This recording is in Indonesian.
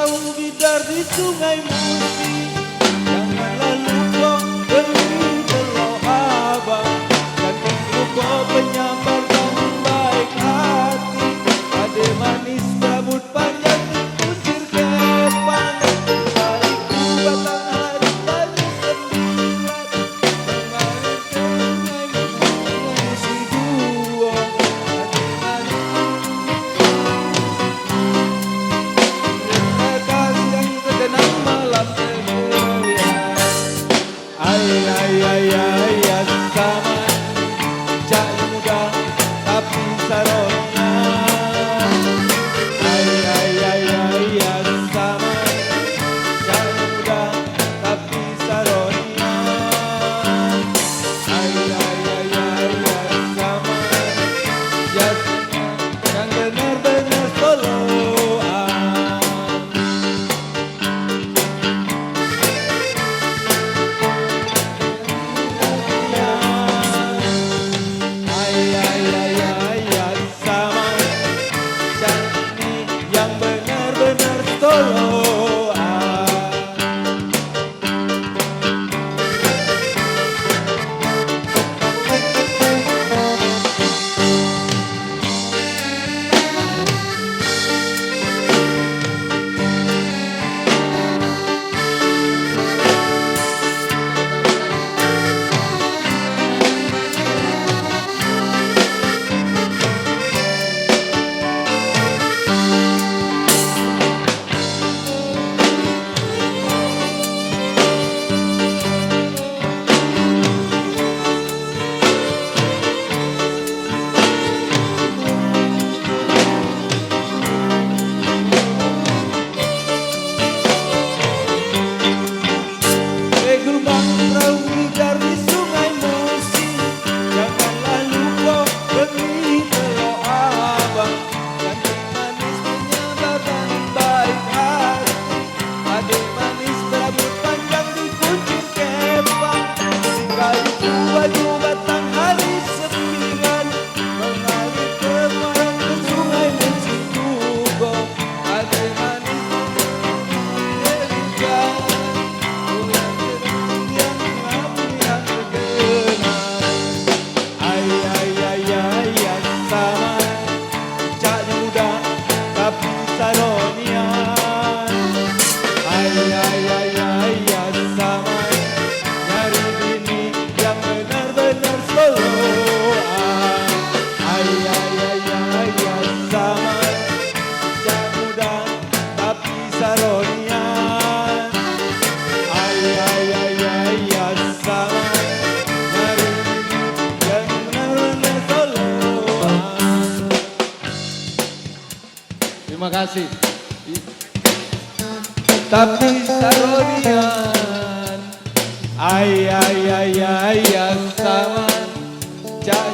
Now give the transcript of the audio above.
perahu bidar di sungai Musi. Janganlah lupa beli telur abang, jangan lupa penyambar dan baik hati. Ade manis rambut panjang kuncir kepang, hariku batang hari tadi sembilan. Mengalir sungai Musi dua, terkenang malam kemuliaan. Ay sama cak muda tapi saronya. Ay sama cak muda tapi saronya. Ay sama jasnya yang benar-benar soloan. Yang benar-benar toloan. Gelombang perahu bidar di sungai Musi. Janganlah lupa beli telur abang, jangan manis menyambar dan baik hati. Ade manis berambut panjang dikuncir kepang, sekali baju batang hari sembilan. Mengalir kemarin ke sungai Musi juga. Ade manis sama caknya muda tapi saronian. Ay sama nyari bini yang benar-benar soloan. Ay sama cak muda tapi saronian. Ay sama nyari bini yang benar-benar soloan. Terima kasih. Tapi saronian. Ay sama cak